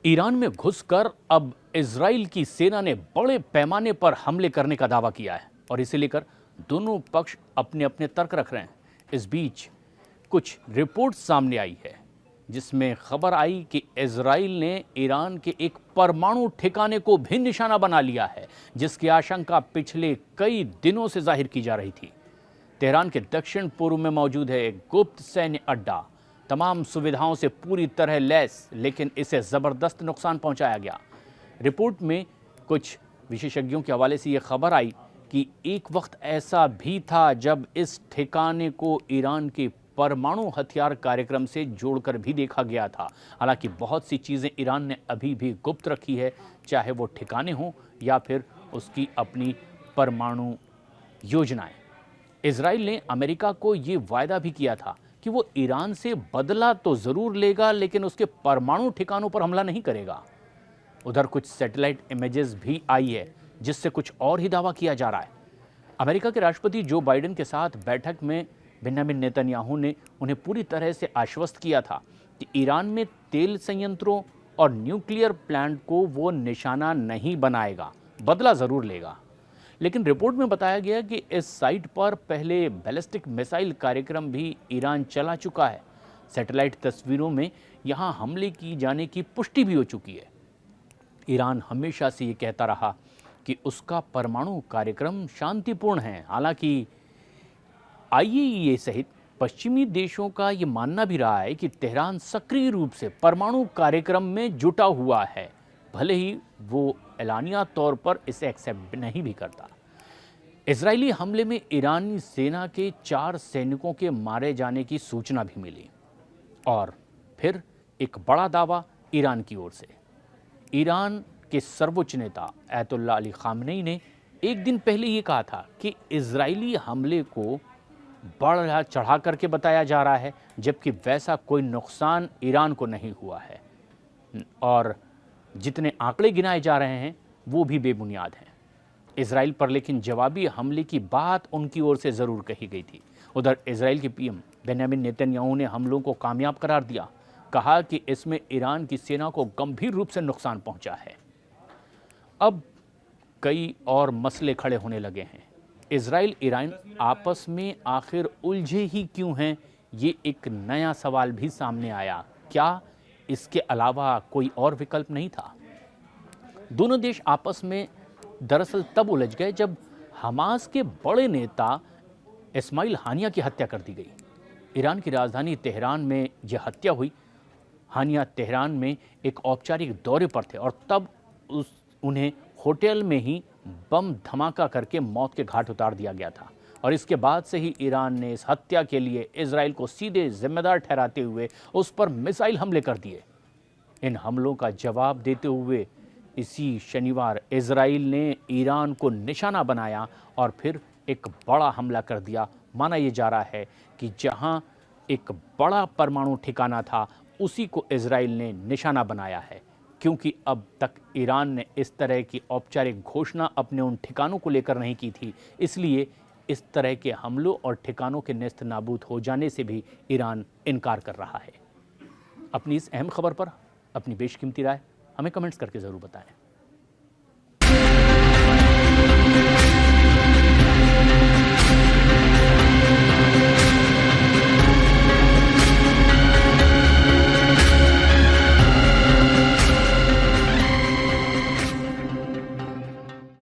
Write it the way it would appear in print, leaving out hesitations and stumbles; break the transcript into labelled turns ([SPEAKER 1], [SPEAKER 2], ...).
[SPEAKER 1] Iran में घुसकर अब इजराइल की सेना ने बड़े पैमाने पर हमले करने का दावा किया है और इसे लेकर दोनों पक्ष अपने अपने तर्क रख रहे हैं। इस बीच कुछ रिपोर्ट सामने आई है जिसमें खबर आई कि इजराइल ने ईरान के एक परमाणु ठिकाने को भी निशाना बना लिया है, जिसकी आशंका पिछले कई दिनों से जाहिर की जा रही थी। तेहरान के दक्षिण पूर्व में मौजूद है एक गुप्त सैन्य अड्डा, तमाम सुविधाओं से पूरी तरह लैस, लेकिन इसे ज़बरदस्त नुकसान पहुंचाया गया। रिपोर्ट में कुछ विशेषज्ञों के हवाले से ये खबर आई कि एक वक्त ऐसा भी था जब इस ठिकाने को ईरान के परमाणु हथियार कार्यक्रम से जोड़कर भी देखा गया था। हालांकि बहुत सी चीज़ें ईरान ने अभी भी गुप्त रखी है, चाहे वो ठिकाने हों या फिर उसकी अपनी परमाणु योजनाएं। इजराइल ने अमेरिका को ये वायदा भी किया था कि वो ईरान से बदला तो ज़रूर लेगा, लेकिन उसके परमाणु ठिकानों पर हमला नहीं करेगा। उधर कुछ सैटेलाइट इमेजेस भी आई है जिससे कुछ और ही दावा किया जा रहा है। अमेरिका के राष्ट्रपति जो बाइडेन के साथ बैठक में बेंजामिन नेतन्याहू ने उन्हें पूरी तरह से आश्वस्त किया था कि ईरान में तेल संयंत्रों और न्यूक्लियर प्लांट को वो निशाना नहीं बनाएगा, बदला ज़रूर लेगा। लेकिन रिपोर्ट में बताया गया कि इस साइट पर पहले बैलिस्टिक मिसाइल कार्यक्रम भी ईरान चला चुका है। सैटेलाइट तस्वीरों में यहां हमले की जाने की पुष्टि भी हो चुकी है। ईरान हमेशा से ये कहता रहा कि उसका परमाणु कार्यक्रम शांतिपूर्ण है। हालांकि आईएईए सहित पश्चिमी देशों का ये मानना भी रहा है कि तेहरान सक्रिय रूप से परमाणु कार्यक्रम में जुटा हुआ है, भले ही वो एलानिया तौर पर इसे एक्सेप्ट नहीं भी करता। इजरायली हमले में ईरानी सेना के 4 सैनिकों के मारे जाने की सूचना भी मिली और फिर एक बड़ा दावा ईरान की ओर से। ईरान के सर्वोच्च नेता अयतुल्लाह अली खामनेई ने एक दिन पहले ये कहा था कि इजरायली हमले को बढ़ा चढ़ा करके बताया जा रहा है, जबकि वैसा कोई नुकसान ईरान को नहीं हुआ है और जितने आंकड़े गिनाए जा रहे हैं वो भी बेबुनियाद हैं। इजराइल पर लेकिन जवाबी हमले की बात उनकी ओर से ज़रूर कही गई थी। उधर इजराइल के पीएम बेंजामिन नेतन्याहू ने हमलों को कामयाब करार दिया, कहा कि इसमें ईरान की सेना को गंभीर रूप से नुकसान पहुंचा है। अब कई और मसले खड़े होने लगे हैं। इजराइल ईरान आपस में आखिर उलझे ही क्यों हैं, ये एक नया सवाल भी सामने आया। क्या इसके अलावा कोई और विकल्प नहीं था? दोनों देश आपस में दरअसल तब उलझ गए जब हमास के बड़े नेता इस्माइल हानिया की हत्या कर दी गई। ईरान की राजधानी तेहरान में यह हत्या हुई। हानिया तेहरान में एक औपचारिक दौरे पर थे और तब उन्हें होटल में ही बम धमाका करके मौत के घाट उतार दिया गया था और इसके बाद से ही ईरान ने इस हत्या के लिए इजराइल को सीधे जिम्मेदार ठहराते हुए उस पर मिसाइल हमले कर दिए। इन हमलों का जवाब देते हुए इसी शनिवार इजराइल ने ईरान को निशाना बनाया और फिर एक बड़ा हमला कर दिया। माना यह जा रहा है कि जहां एक बड़ा परमाणु ठिकाना था उसी को इजराइल ने निशाना बनाया है, क्योंकि अब तक ईरान ने इस तरह की औपचारिक घोषणा अपने उन ठिकानों को लेकर नहीं की थी। इसलिए इस तरह के हमलों और ठिकानों के नेस्त नाबूद हो जाने से भी ईरान इनकार कर रहा है। अपनी इस अहम खबर पर अपनी बेशकीमती राय हमें कमेंट्स करके ज़रूर बताएं।